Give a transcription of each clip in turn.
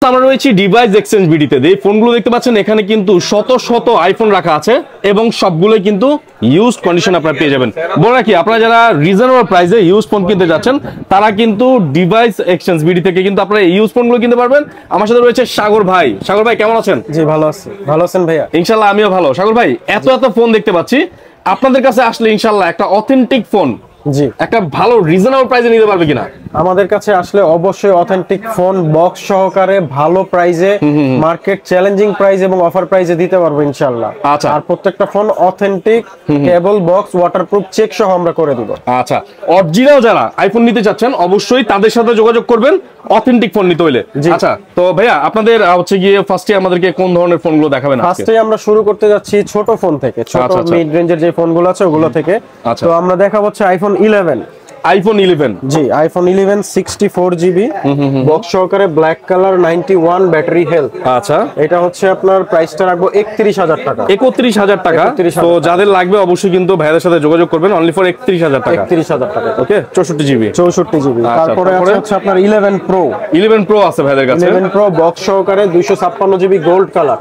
আমরা রয়েছি device exchange বিডিতে। এই ফোনগুলো দেখতে পাচ্ছেন এখানে কিন্তু শত শত আইফোন রাখা আছে এবং সবগুলোই কিন্তু ইউজড কন্ডিশন আপনারা পেয়ে যাবেন। বলে রাখি আপনারা যারা রিজনেবল প্রাইসে ইউজ ফোন কিনতে যাচ্ছেন তারা কিন্তু ডিভাইস এক্সচেঞ্জ বিডি থেকে কিন্তু আপনারা ইউজ ফোনগুলো কিনতে পারবেন। আমার সাথে রয়েছে সাগর ভাই। সাগর ভাই কেমন আছেন? জি ভালো আছি। ভালো আছেন ভাইয়া? ইনশাআল্লাহ আমিও ভালো। সাগর ভাই এত ফোন দেখতে পাচ্ছি, আপনাদের কাছে আসলে ইনশাআল্লাহ একটা অথেন্টিক ফোন জি একটা ভালো রিজনেবল প্রাইসে নিতে পারবে কিনা? আমাদের কাছে আসলে অবশ্যই অথেন্টিক ফোন বক্স সহকারে ভালো প্রাইসে, মার্কেট চ্যালেঞ্জিং প্রাইস এবং অফার প্রাইসে দিতে পারবো ইনশাআল্লাহ। আচ্ছা, আর প্রত্যেকটা ফোন অথেন্টিক, কেবল, বক্স, ওয়াটারপ্রুফ চেক সহ আমরা করে দিব। আচ্ছা, অরিজিনাল যারা আইফোন নিতে চাচ্ছেন অবশ্যই তাদের সাথে যোগাযোগ করবেন অথেন্টিক ফোন নিতে হলে। আচ্ছা, তো ভাইয়া আপনাদের হচ্ছে গিয়ে ফার্স্টে আমাদেরকে কোন ধরনের ফোনগুলো দেখাবেন? ফার্স্টে আমরা শুরু করতে যাচ্ছি ছোট ফোন থেকে, ছোট মিড রেঞ্জের যে ফোনগুলো আছে ওগুলো থেকে। তো আমরা দেখাবো হচ্ছে আইফোন 11। আইফোন 11 জি, আইফোন 11 64GB বক্স সহকারে, ব্ল্যাক কালার, 91 ব্যাটারি হেলথ। আচ্ছা, এটা হচ্ছে আপনার প্রাইসটা রাখবো 31000 টাকা। 31000 টাকা। তো যাদের লাগবে অবশ্যই কিন্তু ভাইদের সাথে যোগাযোগ করবেন অনলি ফর 31000 টাকা। 31000 টাকা। ওকে, 64GB। তারপরে আছে হচ্ছে আপনার 11 প্রো। 11 প্রো আছে ভাইদের কাছে। 11 প্রো বক্স সহকারে 256GB গোল্ড কালার।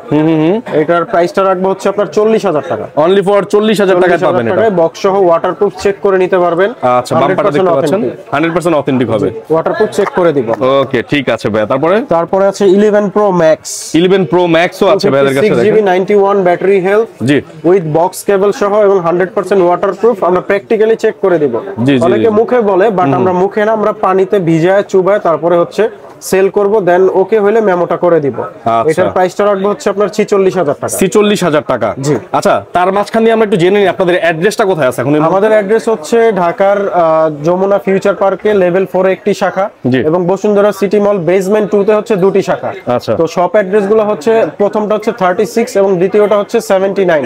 এটার প্রাইসটা রাখবো হচ্ছে আপনার 40000 টাকা। অনলি ফর 40000 টাকা পাবেন এটা। বক্স সহ ওয়াটারপ্রুফ চেক করে নিতে পারবেন। আচ্ছা, বাম্পারটা দেখতে পাচ্ছেন 100% অথেন্টিক হবে। ওয়াটারপ্রুফ চেক করে দিব। ওকে, ঠিক আছে ভাই। তারপরে আছে 11 প্রো ম্যাক্স। 11 প্রো ম্যাক্সও আছে ভাইদের কাছে। 6GB 91 battery health G, with box কেবল সহ এবং 100% ওয়াটারপ্রুফ। আমরা প্র্যাকটিক্যালি চেক করে দিব। অনেকে মুখে বলে, বাট আমরা মুখে না, আমরা পানিতে ভিজায় চুবায় তারপরে হচ্ছে সেল করব, দেন ওকে হলে মেমোটা করে দিব। এটার প্রাইসটা রাখবো হচ্ছে আপনার 46000 টাকা। 46000 টাকা। জি। আচ্ছা, তার মাঝখানে আমরা একটু জেনে নিই আপনাদের অ্যাড্রেসটা কোথায় আছে এখন? আমাদের অ্যাড্রেস হচ্ছে ঢাকার যমুনা ফিউচার পার্কে লেভেল 4 একটি শাখা এবং বসুন্ধরা সিটি মল বেসমেন্ট 2 তে হচ্ছে দুটি শাখা। আচ্ছা, তো শপ অ্যাড্রেস গুলো হচ্ছে প্রথমটা হচ্ছে 36 এবং দ্বিতীয়টা হচ্ছে 79।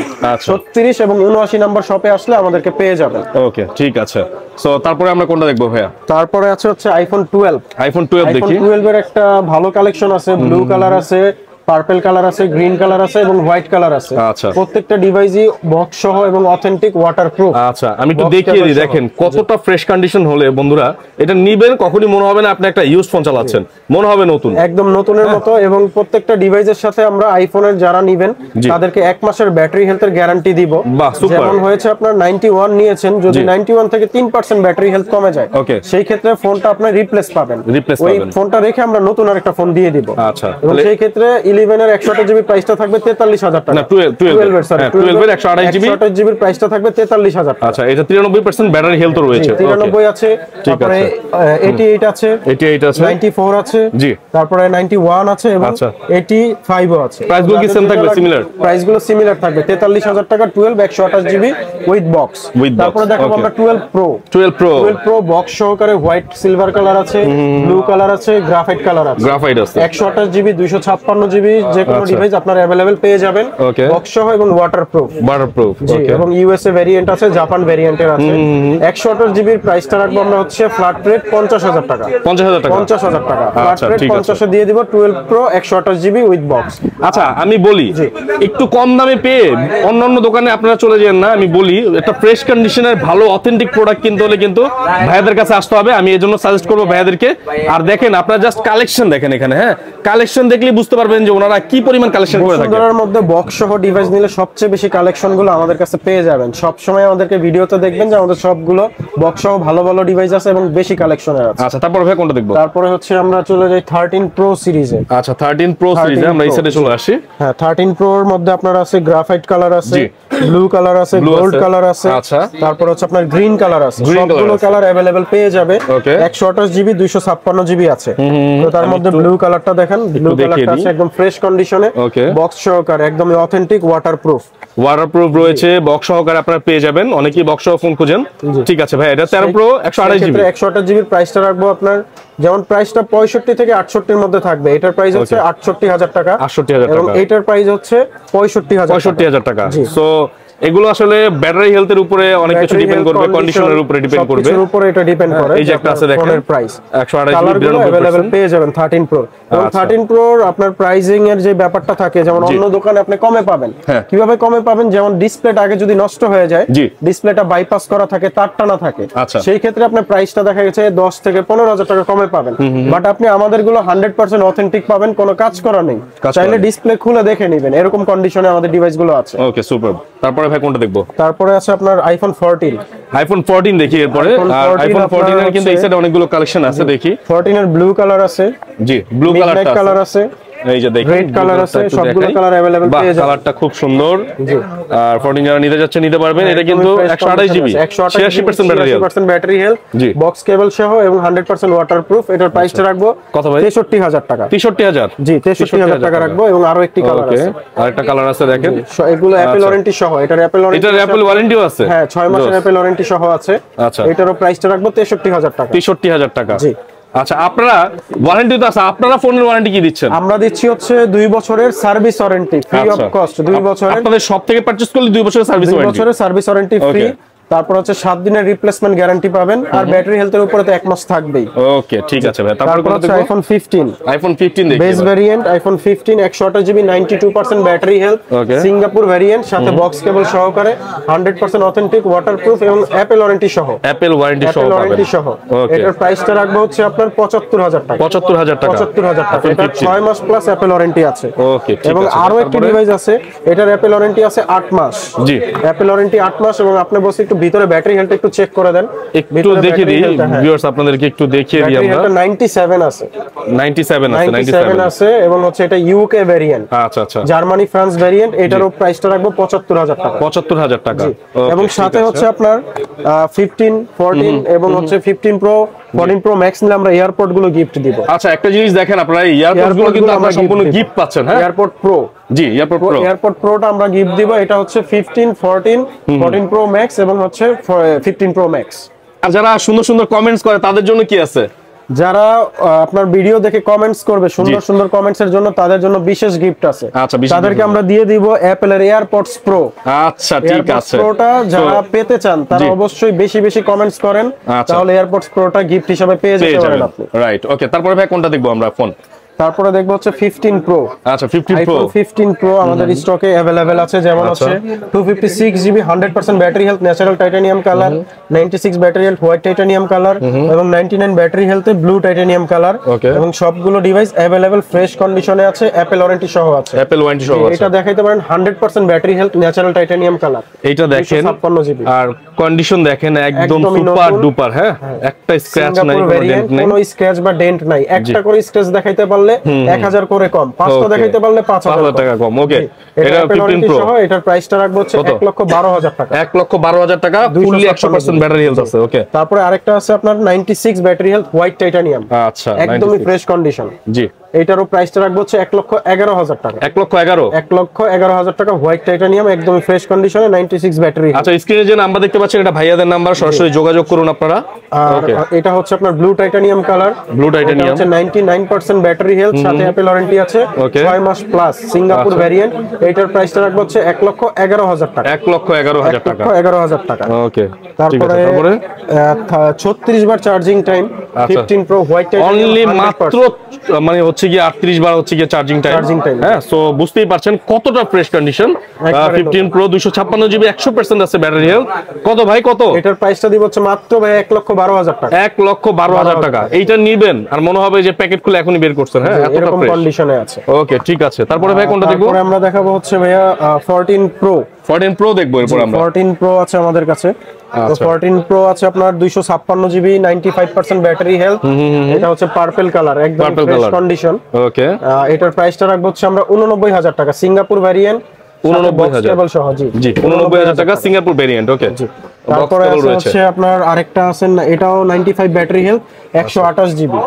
36 এবং 79 নাম্বার শপে আসলে আমাদেরকে পেয়ে যাবেন। ওকে, ঠিক আছে। সো তারপরে আমরা কোনটা দেখবো ভাইয়া? তারপরে আছে হচ্ছে আইফোন 12। আইফোন 12 দেখি। 12 এর একটা ভালো কালেকশন আছে। ব্লু কালার আছে, পার্পল কালার আছে, গ্রিন কালার আছে এবং হোয়াইট কালার আছে। আচ্ছা, প্রত্যেকটা ডিভাইসই বক্স সহ এবং অথেন্টিক ওয়াটারপ্রুফ। আচ্ছা, আমি একটু দেখিয়ে দিই। দেখেন কতটা ফ্রেশ কন্ডিশন হলে বন্ধুরা এটা নিবেন, কখনই মনে হবে না আপনি একটা ইউজ ফোন চালাচ্ছেন, মনে হবে নতুন, একদম নতুনের মতো। এবং প্রত্যেকটা ডিভাইসের সাথে আমরা আইফোনের যারা নিবেন তাদেরকে 1 মাসের ব্যাটারি হেলথের গ্যারান্টি দিব। যেমন হয়েছে আপনার 91 নিয়েছেন, যদি 91 থেকে 3% ব্যাটারি হেলথ কমে যায় সেই ক্ষেত্রে ফোনটা আপনার রিপ্লেস পাবেন। ওই ফোনটা রেখে আমরা নতুন আরেকটা ফোন দিয়ে দিব। আচ্ছা, এবং সেই ক্ষেত্রে 11 এর 128GB প্রাইসটা থাকবে 43000 টাকা। না, 12 এর 128GB এর প্রাইসটা থাকবে 43000 টাকা। আচ্ছা, এটা 93% ব্যাটারি হেলথ রয়েছে। 93 আছে, তারপরে 88 আছে, 94 আছে, জি, তারপরে 91 আছে এবং 85 ও আছে। প্রাইসগুলো কি সেম থাকবে? সিমিলার প্রাইসগুলো সিমিলার থাকবে। 43000 টাকা 12 128GB উইথ বক্স। তারপরে দেখাবো আমরা 12 প্রো বক্স সহকারে, হোয়াইট সিলভার কালার আছে, ব্লু কালার আছে, গ্রাফাইট কালার আছে। 128GB 256GB যে কোনো ডিভাইস আপনারা अवेलेबल পেয়ে যাবেন বক্স সহ এবং ওয়াটারপ্রুফ। জি, এবং ইউএসএ ভেরিয়েন্ট আছে, জাপান ভেরিয়েন্টের আছে। 128GB এর প্রাইসটা রাখবো আমরা হচ্ছে ফ্ল্যাট রেট 50000 টাকা। 50000 টাকা ফ্ল্যাট রেট 50 দিয়ে দিব। 12 প্রো 128GB উইথ বক্স। আচ্ছা, আমি বলি একটু কম দামে পেয়ে অন্যান্য দোকানে আপনারা চলে যান না। আমি বলি একটা ফ্রেশ কন্ডিশনের ভালো অথেন্টিক প্রোডাক্ট কিনতে হলে কিন্তু ভাইয়াদের কাছে আসতে হবে। আমি এজন্য সাজেস্ট করব ভাইয়াদেরকে। আর দেখেন আপনারা জাস্ট কালেকশন দেখেন এখানে। হ্যাঁ, কালেকশন দেখলেই বুঝতে পারবেন যে ওনারা কি পরিমাণ কালেকশন করে থাকে। বসুন্ধরার মধ্যে বক্স সহ ডিভাইস নিলে সবচেয়ে বেশি কালেকশন গুলো আমাদের কাছে পেয়ে যাবেন। সব সময় আমাদেরকে ভিডিওতে দেখবেন যে আমাদের সবগুলো বক্স সহ ভালো ভালো ডিভাইস আছে এবং বেশি কালেকশনের আছে। আচ্ছা, তারপর ভাই কোনটা দেখব? তারপরে হচ্ছে আমরা চলে যাই 13 প্রো সিরিজে। আচ্ছা, 13 প্রো সিরিজে আমরা এই সাইডে চলে আসি। হ্যাঁ, 13 প্রো এর মধ্যে আপনার আছে গ্রাফাইট কালার আছে, ব্লু কালার আছে, গোল্ড কালার আছে। আচ্ছা, তারপর হচ্ছে আপনার গ্রিন কালার আছে। সবগুলো কালার अवेलेबल পেয়ে যাবে। 128GB 256GB আছে। তো তার মধ্যে ব্লু কালারটা দেখেন, ব্লু কালারটা আছে একদম ফ্রেশ কন্ডিশনে, বক্স সহকারে, একদম অথেন্টিক ওয়াটারপ্রুফ রয়েছে। বক্স সহকারে আপনারা পেয়ে যাবেন। অনেকেই বক্স সহ ফোন খুঁজেন। ঠিক আছে ভাই, এটা 13 প্রো 128GB। 128GB এর প্রাইসটা রাখবো আপনার, যেমন প্রাইসটা 65 থেকে 68 এর মধ্যে থাকবে। এটার প্রাইস হচ্ছে 68000 টাকা। 68000 টাকা। এবং এটার প্রাইস হচ্ছে 65000 টাকা। সো এগুলো আসলে ব্যাটারি হেলথের উপরে অনেক কিছু ডিপেন্ড করবে, কন্ডিশনের উপরে ডিপেন্ড করবে, সবকিছুর উপরে এটা ডিপেন্ড করে। এই যে একটা আছে দেখেন ফোনের প্রাইস 128 জিবি अवेलेबल পেয়ে যাবেন 13 প্রো। এবং 13 প্রোর আপনার প্রাইসিং এর যে ব্যাপারটা থাকে, যেমন অন্য দোকানে আপনি কমে পাবেন। কিভাবে কমে পাবেন? যেমন ডিসপ্লেটা আগে যদি নষ্ট হয়ে যায়, ডিসপ্লেটা বাইপাস করা থাকে, তারটা না থাকে, সেই ক্ষেত্রে আপনার প্রাইসটা দেখা গেছে 10 থেকে 15,000 টাকা কমে পাবেন। বাট আপনি আমাদের গুলো 100% অথেন্টিক পাবেন, কোনো কাজ করা নেই, চাইলে ডিসপ্লে খুলে দেখে নেবেন, এরকম কন্ডিশনে আমাদের ডিভাইস গুলো আছে। ওকে সুপার। তারপরে ভাই কোনটা দেখবো? তারপরে আছে আপনার আইফোন 14। আইফোন 14 দেখি এরপরে। আর আইফোন 14 এর কিন্তু এই সাইডে অনেকগুলো কালেকশন আছে, দেখি। 14 এর ব্লু কালার আছে, জি ব্লু কালার আছে, এই যে দেখেন রেড কালার আছে, সবগুলো কালার अवेलेबल পেয়ে যাবেন। কালারটা খুব সুন্দর। জি আর 14 যারা নিতে যাচ্ছে নিতে পারবেন। এটা কিন্তু 128 GB, 86% battery health, 86% battery health, box কেবল সহ এবং 100% ওয়াটারপ্রুফ। এটার প্রাইসটা রাখবো কত ভাই? 63000 টাকা। 63000? জি 63000 টাকা রাখবো। এবং আরো একটি কালার আছে, আরেকটা কালার আছে দেখেন। এগুলো অ্যাপল ওয়ারেন্টি সহ। এটার অ্যাপল ওয়ারেন্টিও আছে? হ্যাঁ 6 মাসের অ্যাপল ওয়ারেন্টি সহ আছে। আচ্ছা এটারও প্রাইসটা রাখবো 63000 টাকা। 63000 টাকা। জি আচ্ছা আপনারা ওয়ারেন্টি তো আছে, আপনারা ফোনের ওয়ারেন্টি কি দিচ্ছেন? আমরা দিচ্ছি হচ্ছে 2 বছরের service warranty free of cost. 2 বছরের আপনাদের শপ থেকে পারচেজ করলে 2 বছরের সার্ভিস ওয়ারেন্টি, 2 বছরের সার্ভিস ওয়ারেন্টি ফ্রি। তারপর হচ্ছে 7 দিনের রিপ্লেসমেন্ট গ্যারান্টি পাবেন। আর ব্যাটারি হেলথের উপরে তো 1 মাস থাকবেই। ওকে ঠিক আছে ভাই। তারপর হচ্ছে আইফোন 15। আইফোন 15 দেখি base variant iPhone 15 128 GB 92% battery health, Singapore variant, সাথে বক্স কেবল সহকারে, 100% অথেন্টিক, ওয়াটারপ্রুফ এবং অ্যাপল ওয়ারেন্টি সহ। অ্যাপল ওয়ারেন্টি সহ পাবেন। এটার প্রাইসটা রাখবো হচ্ছে আপনার 75000 টাকা। 75000 টাকা। 75000 টাকা। এটা 6 মাস প্লাস অ্যাপল ওয়ারেন্টি আছে। ওকে ঠিক আছে। এবং আরো একটা ডিভাইস আছে, এটার অ্যাপল ওয়ারেন্টি আছে 8 মাস। জি অ্যাপল ওয়ারেন্টি 8 মাস। এবং আপনি বসে একটু ভিতরে ব্যাটারি হেলথ একটু চেক করে দেন, একটু দেখিয়ে দিই ভিউয়ার্স, আপনাদেরকে একটু দেখিয়ে দিই আমরা। 97 আছে, 97 আছে এবং হচ্ছে এটা ইউকে ভেরিয়েন্ট। আচ্ছা আচ্ছা, জার্মানি ফ্রান্স ভেরিয়েন্ট। এটারও প্রাইসটা রাখবো 75000 টাকা। 75000 টাকা। এবং সাথে হচ্ছে আপনার 15 14 এবং হচ্ছে 15 প্রো 14 প্রো ম্যাক্স নিলে আমরা এয়ারপড গুলো গিফট দিব। আচ্ছা একটা জিনিস দেখেন, আপনারা এয়ারপড গুলো কিন্তু আমরা সম্পূর্ণ গিফট পাচ্ছেন। হ্যাঁ এয়ারপড প্রো, জি এয়ারপড প্রোটা আমরা গিফট দিব। এটা হচ্ছে 15 14 প্রো ম্যাক্স এবং হচ্ছে 15 প্রো ম্যাক্স। আর যারা সুন্দর সুন্দর কমেন্টস করে তাদের জন্য কি আছে? যারা আপনার ভিডিও দেখে কমেন্টস করবে, সুন্দর সুন্দর কমেন্টস এর জন্য, তাদের জন্য বিশেষ গিফট আছে। আচ্ছা তাদেরকে আমরা দিয়ে দিব অ্যাপল এর এয়ারপডস প্রো। আচ্ছা ঠিক আছে। প্রোটা যারা পেতে চান তারা অবশ্যই বেশি বেশি কমেন্টস করেন, তাহলে এয়ারপডস প্রোটা গিফট হিসেবে পেয়ে যেতে পারেন আপনি। Right okay. তারপরে ভাই কোনটা দেখবো আমরা ফোন? তারপরে দেখবো হচ্ছে 15 প্রো। আচ্ছা 15 প্রো, 15 প্রো আমাদের স্টকে अवेलेबल আছে। যেমন হচ্ছে 256 GB 100% battery health, natural titanium colour, 96 battery health white titanium colour এবং 99 ব্যাটারি হেলথে ব্লু টাইটানিয়াম কালার। এবং সবগুলো ডিভাইস अवेलेबल ফ্রেশ কন্ডিশনে আছে, অ্যাপল ওয়ারেন্টি সহ আছে। অ্যাপল ওয়ারেন্টি সহ আছে। এটা দেখাইতে পারেন 100% battery health, natural titanium colour. এইটা দেখেন 56 জিবি। আর কন্ডিশন দেখেন একদম সুপার ডুপার। হ্যাঁ একটা স্ক্র্যাচ নাই, কোনো স্ক্র্যাচ বা ডেন্ট নাই। একটা করে স্ক্র্যাচ দেখাইতে পারলে 1000 করে কম, 5টা দেখাইতে পারলে 5000 টাকা কম। ওকে এটা 15 প্রো। এটার প্রাইসটা রাখবো হচ্ছে 1,12,000 টাকা। 1,12,000 টাকা, ফুললি 100% ব্যাটারি হেলথ আছে। ওকে তারপরে আরেকটা আছে আপনার 96 ব্যাটারি হেলথ হোয়াইট টাইটানিয়াম। আচ্ছা একদমই ফ্রেশ কন্ডিশন। জি এটারও প্রাইসটা রাখবো হচ্ছে 1,11,000 টাকা। 1,11,000 টাকা হোয়াইট টাইটানিয়াম, একদমই ফ্রেশ কন্ডিশনে, 96 ব্যাটারি। আচ্ছা স্ক্রিনে যে নাম্বার দেখতে পাচ্ছেন এটা ভাইয়াদের নাম্বার, সরাসরি যোগাযোগ করুন আপনারা। ওকে এটা হচ্ছে আপনার blue titanium colour. Blue titanium হচ্ছে 99% ব্যাটারি হেলথ, সাথে অ্যাপল ওয়ারেন্টি আছে 6 মাস প্লাস, সিঙ্গাপুর ভেরিয়েন্ট। এটার প্রাইসটা রাখবো হচ্ছে 1,11,000 টাকা। 1,11,000 টাকা। 1,11,000 টাকা। ওকে তারপরে 36 বার charging time 15 pro white titanium, only মাত্র মানে হচ্ছে কি 38 বার হচ্ছে কি চার্জিং টাইম। হ্যাঁ সো বুঝতেই পারছেন কতটা ফ্রেশ কন্ডিশন। 15 প্রো 256 জিবি 100% আছে ব্যাটারি হেলথ। কত ভাই কত? এটার প্রাইসটা দিব হচ্ছে মাত্র ভাই 1,12,000 টাকা। 1,12,000 টাকা। এইটা নিবেন আর মনে হবে যে প্যাকেট খুলে এখনই বের করছেন। হ্যাঁ এতটা এরকম কন্ডিশনে আছে। ওকে ঠিক আছে। তারপরে ভাই কোনটা দেখবো? তারপরে আমরা দেখাবো হচ্ছে ভাইয়া 14 প্রো। 14 প্রো দেখবো এরপর আমরা। 14 প্রো আছে আমাদের কাছে। তো 14 প্রো আছে আপনার 256 জিবি 95% ব্যাটারি হেলথ। এটা হচ্ছে পার্পল কালার, একদম ফ্রেশ কন্ডিশন। ওকে এটার প্রাইসটা রাখবো হচ্ছে আমরা 89,000 টাকা, সিঙ্গাপুর ভেরিয়েন্ট, 89,000 সহ। জি জি 89,000 টাকা সিঙ্গাপুর ভেরিয়েন্ট। ওকে তারপরে আছে আপনার আরেকটা আছে, এটাও 95 ব্যাটারি হেলথ 128 জিবি।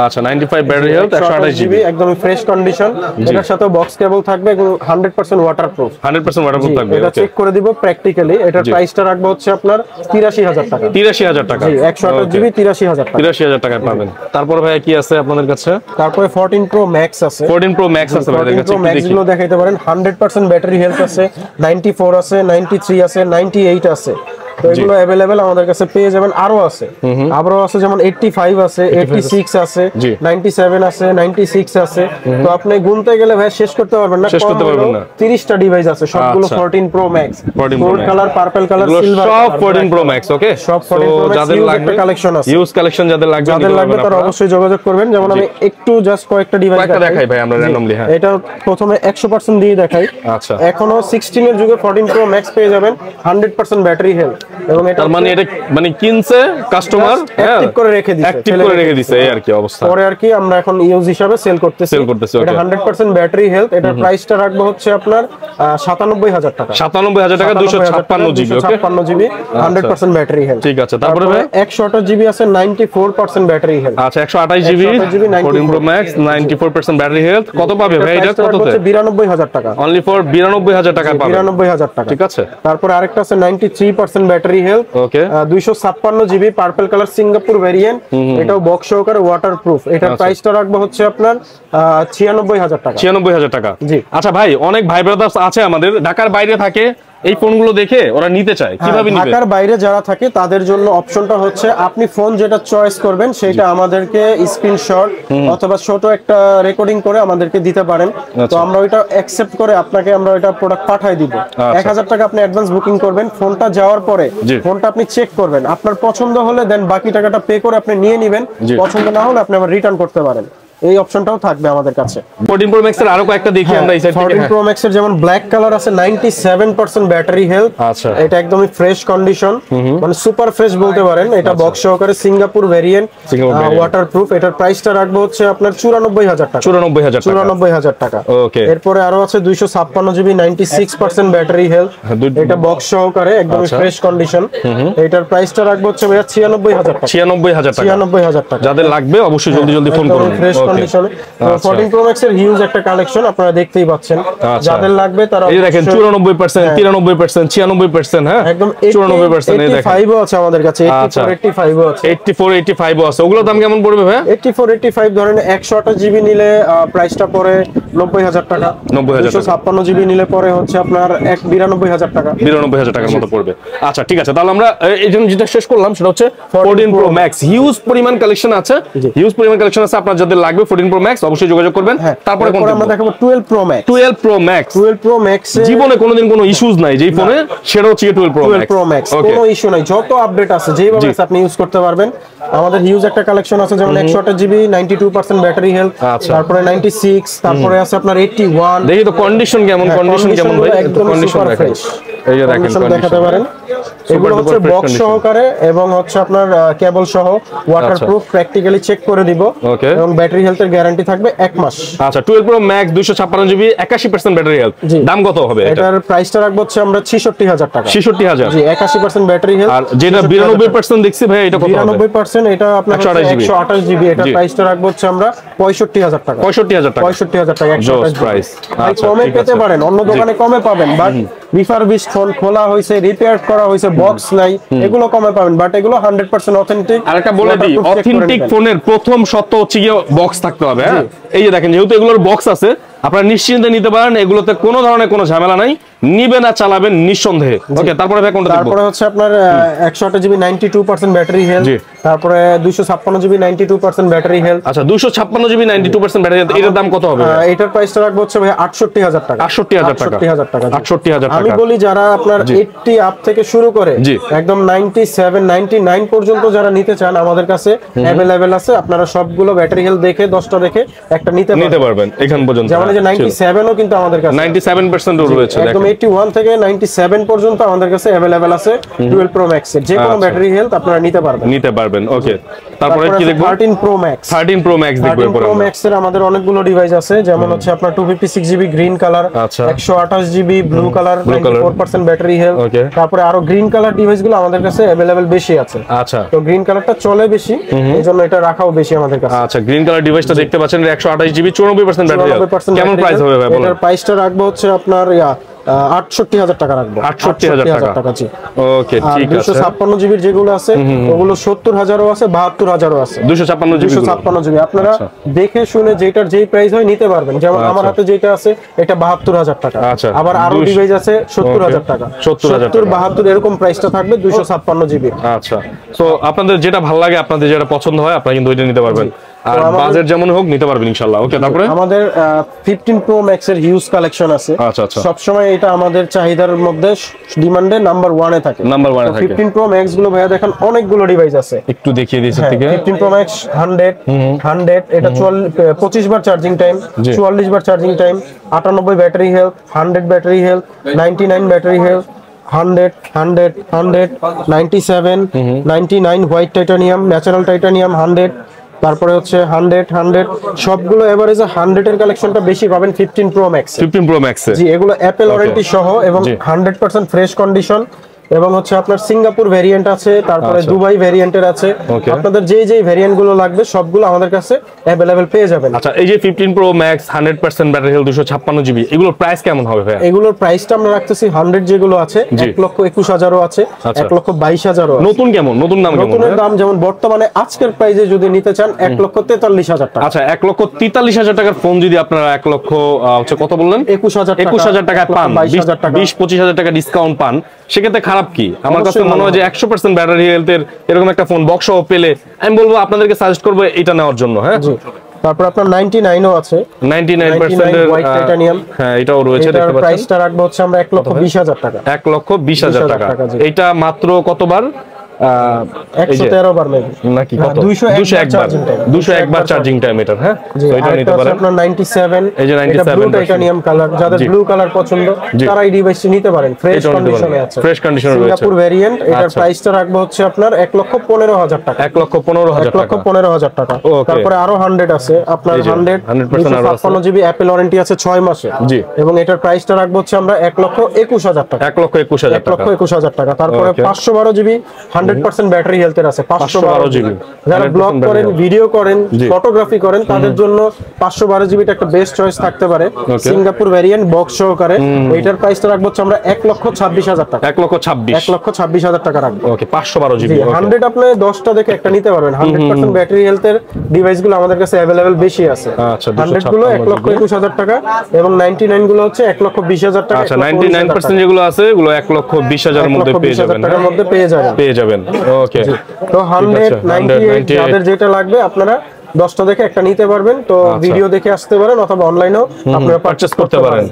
আচ্ছা 95 ব্যাটারি হেলথ 128 জিবি একদম ফ্রেশ কন্ডিশন। এটার সাথে বক্স কেবল থাকবে এবং 100% ওয়াটারপ্রুফ। 100% ওয়াটারপ্রুফ থাকবে। এটা চেক করে দিব প্র্যাকটিক্যালি। এটার প্রাইসটা রাখবো হচ্ছে আপনার 83000 টাকা। 83000 টাকা। জি 128 জিবি 83000 টাকা। 83000 টাকায় পাবেন। তারপর ভাই কি আছে আপনাদের কাছে? তারপরে 14 প্রো ম্যাক্স আছে। 14 প্রো ম্যাক্স আছে ভাই, দেখেন প্রো ম্যাক্স গুলো দেখাইতে পারেন। 100% ব্যাটারি হেলথ আছে, 94 আছে, 93 আছে, 98 আছে। তো এগুলো अवेलेबल আমাদের কাছে পেয়ে যাবেন। আরো আছে, আরো আছে, যেমন 85 আছে, 86 আছে, 97 আছে, 96 আছে। তো আপনি গুনতে গেলে ভাই শেষ করতে পারবেন না, 30টা ডিভাইস আছে, সবগুলো 14 pro max. Gold colour, purple colour, silver, সব 14 প্রো ম্যাক্স। ওকে, সব 14 প্রো ম্যাক্স। যাদের লাগবে কালেকশন আছে, ইউজ কালেকশন যাদের লাগবে তারা অবশ্যই যোগাযোগ করবেন। যেমন আমি একটু জাস্ট কয়েকটা ডিভাইস দেখাই ভাই আমরা র্যান্ডমলি। হ্যাঁ, এটা প্রথমে 100% দিয়ে দেখাই। আচ্ছা, এখনো 16 এর যুগে 14 প্রো ম্যাক্স পেয়ে যাবেন 100% ব্যাটারি হেলথ। এবং এটা মানে এটা মানে কিনছে কাস্টমার, অ্যাক্টিভ করে রেখে দিছে এই আর কি অবস্থা। পরে আর কি আমরা এখন ইউজ হিসাবে সেল করতেছি। এটা 100% ব্যাটারি হেলথ। এটার প্রাইসটা রাখবো হচ্ছে আপনার 97000 টাকা। 97000 টাকা, 256 জিবি। ওকে, 256 জিবি 100% ব্যাটারি হেলথ। ঠিক আছে। তারপরে ভাই 128 জিবি আছে, 94% ব্যাটারি হেলথ। আচ্ছা, 128 GB 14 pro max, 94% battery health. কত পাবে ভাই এটা? কততে? 92000 টাকা। অনলি ফর 92000 টাকা পাবে। 92000 টাকা, ঠিক আছে। তারপর আরেকটা আছে 93% ব্যাটারি হেলথ। ওকে, 256 GB purple colour Singapore variant. এটাও বক্স সহকারে ওয়াটারপ্রুফ। এটার প্রাইসটা রাখবো হচ্ছে আপনার 96000 টাকা। 96000 টাকা। জি। আচ্ছা ভাই, অনেক ভাই ব্রাদার্স আছে আমাদের ঢাকার বাইরে থাকে, এই ফোনগুলো দেখে ওরা নিতে চায়, কিভাবে নিবে? ঢাকার বাইরে যারা থাকে তাদের জন্য অপশনটা হচ্ছে আপনি ফোন যেটা চয়েস করবেন সেটা আমাদেরকে স্ক্রিনশট অথবা ছোট একটা রেকর্ডিং করে আমাদেরকে দিতে পারেন। তো আমরা ওইটা অ্যাকসেপ্ট করে আপনাকে আমরা ওইটা প্রোডাক্ট পাঠিয়ে দিব। 1000 টাকা আপনি অ্যাডভান্স বুকিং করবেন। ফোনটা যাওয়ার পরে ফোনটা আপনি চেক করবেন, আপনার পছন্দ হলে দেন বাকি টাকাটা পে করে আপনি নিয়ে নেবেন। পছন্দ না হলে আপনি আবার রিটার্ন করতে পারেন। এই অপশনটাও থাকবে আমাদের কাছে। 14 প্রো ম্যাক্স এর আরো কয়েকটা দেখি আমরা এই সাইড থেকে। 14 প্রো ম্যাক্স এর যেমন ব্ল্যাক কালার আছে, 97% ব্যাটারি হেলথ। আচ্ছা, এটা একদমই ফ্রেশ কন্ডিশন, মানে সুপার ফ্রেশ বলতে পারেন। এটা বক্স সহকারে সিঙ্গাপুর ভেরিয়েন্ট, ওয়াটারপ্রুফ। এটার প্রাইসটা রাখবো হচ্ছে আপনার 94000 টাকা। 94000 টাকা। ওকে, এরপরে আরো আছে 256 জিবি 96% ব্যাটারি হেলথ। এটা বক্স সহকারে একদমই ফ্রেশ কন্ডিশন। এটার প্রাইসটা রাখবো হচ্ছে 96000 টাকা। 96000 টাকা। 96000 টাকা। যাদের লাগবে অবশ্যই জলদি জলদি ফোন করুন। কন্ডিশনে 14 প্রো ম্যাক্স এর হিউজ একটা কালেকশন আপনারা দেখতেই পাচ্ছেন। যাদের লাগবে তারা এই দেখেন 94%, 93%, 96%। হ্যাঁ, একদম 94% এই দেখেন। 85 ও আছে আমাদের কাছে, 85 ও আছে। 85 ও আছে। ওগুলোর দাম কেমন পড়বে ভাই? 85 ধরেন 128 জিবি নিলে প্রাইসটা পড়ে 90000 টাকা। 256 জিবি নিলে পরে হচ্ছে আপনার 92000 টাকা। 92000 টাকার মতো পড়বে। আচ্ছা, ঠিক আছে। তাহলে আমরা এই জন্য যেটা শেষ করলাম সেটা হচ্ছে 14 প্রো ম্যাক্স। হিউজ পরিমাণ কালেকশন আছে, আপনার যাদের লাগবে 14 প্রো ম্যাক্স অবশ্যই যোগাযোগ করবেন। তারপরে আমরা দেখাবো 12 pro max. 12 pro max. 12 pro max জীবনে কোনোদিন কোনো ইস্যুস নাই যেই ফোনে, সেটা হচ্ছে 12 প্রো ম্যাক্স। কোনো ইস্যু নাই, যত আপডেট আছে যেভাবে আপনি ইউজ করতে পারবেন। আমাদের হিউজ একটা কালেকশন আছে, যেমন 128 জিবি 92% ব্যাটারি হেলথ, তারপরে 96, তারপরে আছে আপনার 81। দেখি তো কন্ডিশন কেমন, কন্ডিশন কেমন ভাই? কন্ডিশন দেখেন, এই যে দেখেন কন্ডিশন দেখাতে পারেন। এগুলো হচ্ছে বক্স সহকারে এবং হচ্ছে আপনার কেবল সহ ওয়াটারপ্রুফ, প্র্যাকটিক্যালি চেক করে দিব। এবং ব্যাটারি হেলথের গ্যারান্টি থাকবে 1 মাস। আচ্ছা, 12 pro max 256 GB 81% battery health. দাম কত হবে এটা? এটার প্রাইসটা রাখবো হচ্ছে আমরা 66000 টাকা। 66000? জি, 81% ব্যাটারি হেলথ। আর যেটা 92% দেখছি ভাই, এটা কত হবে? 92% এটা আপনার 128 জিবি। এটা প্রাইসটা রাখবো হচ্ছে আমরা 65000 টাকা। 65000 টাকা। 65000 টাকা 128 প্রাইস। আচ্ছা, কমে পেতে পারেন, অন্য দোকানে কমে পাবেন, বাট রিফারবিশ ফোন খোলা হইছে, রিপেয়ার করা হইছে, বক্স নাই, এগুলো কমে পাবেন, বাট এগুলো 100% অথেন্টিক। আর একটা বলে দিই, অথেন্টিক ফোনের প্রথম শর্ত হচ্ছে গিয়ে বক্স থাকতে হবে। হ্যাঁ, এই যে দেখেন, যেহেতু এগুলোর বক্স আছে, আপনারা নিশ্চিন্তে নিতে পারেন। এগুলোতে কোনো ধরনের কোনো ঝামেলা নাই, নিবেন আর চালাবেন নিঃসন্দেহে। ওকে, তারপরে ভাই কোনটা দেখব? তারপরে হচ্ছে আপনার 128 জিবি 92% ব্যাটারি হেলথ, তারপরে 256 জিবি 92% ব্যাটারি হেলথ। আচ্ছা, 256 জিবি 92% ব্যাটারি হেলথ, এটার দাম কত হবে? এটার প্রাইসটা রাখবো হচ্ছে ভাই 68000 টাকা। 68000 টাকা। 68000 টাকা। আমি বলি যারা আপনার 80 আপ থেকে শুরু করে একদম 97 99 পর্যন্ত যারা নিতে চান, আমাদের কাছে अवेलेबल আছে। আপনারা সবগুলো ব্যাটারি হেলথ দেখে 10টা দেখে একটা নিতে পারবেন এখান পর্যন্ত। যেমন যে 97 ও কিন্তু আমাদের কাছে 97% রয়েছে। একদম 81 থেকে 97 পর্যন্ত আমাদের কাছে अवेलेबल আছে 12 প্রো ম্যাক্স এর যে কোনো ব্যাটারি হেলথ আপনারা নিতে পারবেন। ওকে। তারপরে কি দেখব 13 Pro Max 13 Pro Max দেখব 13 Pro Max এর আমাদের অনেকগুলো ডিভাইস আছে, যেমন হচ্ছে আপনার 256GB green colour, 128GB blue colour, 94% battery health. তারপরে আরো গ্রিন কালার ডিভাইসগুলো আমাদের কাছে अवेलेबल বেশি আছে। আচ্ছা, তো গ্রিন কালারটা চলে বেশি, এইজন্য এটা রাখাও বেশি আমাদের কাছে। আচ্ছা, গ্রিন কালার ডিভাইসটা দেখতে পাচ্ছেন 128GB 94% ব্যাটারি হেলথ। কেমন প্রাইস হবে ভাই বলেন? এটার প্রাইসটা রাখবো হচ্ছে আপনার 68000 টাকা রাখবো। 68000 টাকা। জি ওকে, ঠিক আছে। 256GB যেগুলো আছে ওগুলো 70000 ও আছে, 72000 ও আছে। 256GB আপনারা দেখে শুনে যেটার যেই প্রাইস হয় নিতে পারবেন। যেমন আমার হাতে যেটা আছে এটা 72000 টাকা। আবার আরো ডিভাইস আছে 70000 টাকা। 70 72 এরকম প্রাইসটা থাকবে 256GB। আচ্ছা, সো আপনাদের যেটা ভালো লাগে, আপনাদের যেটা পছন্দ হয়, আপনারা কিন্তু ওইটা নিতে পারবেন। আর বাজেট যেমন হোক নিতে পারবেন ইনশাআল্লাহ। ওকে, তারপরে আমাদের 15 Pro Max এর হিউজ কালেকশন আছে। আচ্ছা আচ্ছা, সব সময় এটা আমাদের চাহিদার মধ্যে ডিমান্ডে নাম্বার 1 এ থাকে। নাম্বার 1 এ থাকে। 15 Pro Max গুলো ভাইয়া দেখেন অনেকগুলো ডিভাইস আছে, একটু দেখিয়ে দিয়েছে থেকে। 15 Pro Max 100 এটা 25 বার চার্জিং টাইম, 44 বার charging time, 98 battery health, 100 battery health, 99 battery health, 100 100 100 97 99 white titanium, natural titanium 100। তারপরে হচ্ছে 100 100 সবগুলো এভারেজে 100 এর কালেকশনটা বেশি পাবেন 15 Pro Max। 15 Pro Max জি, এগুলো অ্যাপল ওয়ারেন্টি সহ এবং 100% ফ্রেশ কন্ডিশন, এবং হচ্ছে আপনার সিঙ্গাপুর ভেরিয়েন্ট আছে, তারপরে দুবাই ভেরিয়েন্টের আছে। আপনাদের যেই ভেরিয়েন্ট গুলো লাগবে সবগুলো আমাদের কাছে अवेलेबल পেয়ে যাবেন। আচ্ছা, এই যে 15 Pro Max 100% battery health 256GB, এগুলোর প্রাইস কেমন হবে ভাই? এগুলোর প্রাইসটা আমরা রাখতেছি 100 যেগুলো আছে 1,21,000 ও আছে, 1,22,000 ও আছে। নতুন কেমন? নতুন দাম কেমন? নতুনের দাম যেমন বর্তমানে আজকের প্রাইসে যদি নিতে চান 1,43,000 টাকা। আচ্ছা, 1,43,000 টাকার ফোন যদি আপনারা 1 লক্ষ হচ্ছে কত বললেন? 21,000 টাকা পান, 20-25,000 টাকা ডিসকাউন্ট পান, সেক্ষেত্রে খারাপ কি? আমার কাছে মনে হয় যে 100% ব্যাটারি হেলথের এরকম একটা ফোন বক্স সহ পেলে আমি বলবো আপনাদেরকে সাজেস্ট করব এটা নেওয়ার জন্য। হ্যাঁ, তারপর আপনার 99 ও আছে, 99% এর হোয়াইট টাইটানিয়াম। হ্যাঁ, এটাও রয়েছে, দেখতে পাচ্ছেন। প্রাইসটা রাখবো হচ্ছে আমরা 1,20,000 টাকা। 1,20,000 টাকা। এটা মাত্র কতবার? 113 বার মেবি নাকি কত? 201 বার চার্জিং টাইম এটা। হ্যাঁ, তো এটা নিতে পারেন। আপনার 97, এই যে 97 ব্লু টাইটানিয়াম কালার, যাদের ব্লু কালার পছন্দ তারা এই ডিভাইসটি নিতে পারেন। ফ্রেশ কন্ডিশনে আছে, ফ্রেশ কন্ডিশনে রয়েছে। সিঙ্গাপুর ভেরিয়েন্ট, এটার প্রাইসটা রাখবো হচ্ছে আপনার 1,15,000 টাকা। 1,15,000 টাকা। তারপরে আরো 100 আছে আপনার 100% 256GB অ্যাপল ওয়ারেন্টি আছে 6 মাসে। জি, এবং এটার প্রাইসটা রাখবো হচ্ছে আমরা 1,21,000 টাকা। 1,21,000 টাকা। তারপরে 512GB 100% ব্যাটারি হেলথের আছে, 512GB। যারা ব্লগ করেন, ভিডিও করেন, ফটোগ্রাফি করেন, তাদের জন্য 512GB টা একটা বেস্ট চয়েস থাকতে পারে। সিঙ্গাপুর ভেরিয়েন্ট বক্স সহকারে, এটার প্রাইসটা রাখবো হচ্ছে আমরা 1,26,000 টাকা। 1,26,000 টাকা রাখবো। ওকে, 512GB। 100 আপনি 10টা দেখে একটা নিতে পারবেন। 100% ব্যাটারি হেলথের ডিভাইসগুলো আমাদের কাছে अवेलेबल বেশি আছে। 100 গুলো 1,21,000 টাকা এবং 99 গুলো হচ্ছে 1,20,000 টাকা। আচ্ছা, 99% যেগুলো আছে এগুলো 1,20,000 এর মধ্যে পেয়ে যাবেন। টাকার মধ্যে পেয়ে যাবেন। ওকে, তো 100 98 যাদের যেটা লাগবে আপনারা 10টা দেখে একটা নিতে পারবেন। তো ভিডিও দেখে আসতে পারেন অথবা অনলাইনেও আপনারা পারচেজ করতে পারেন।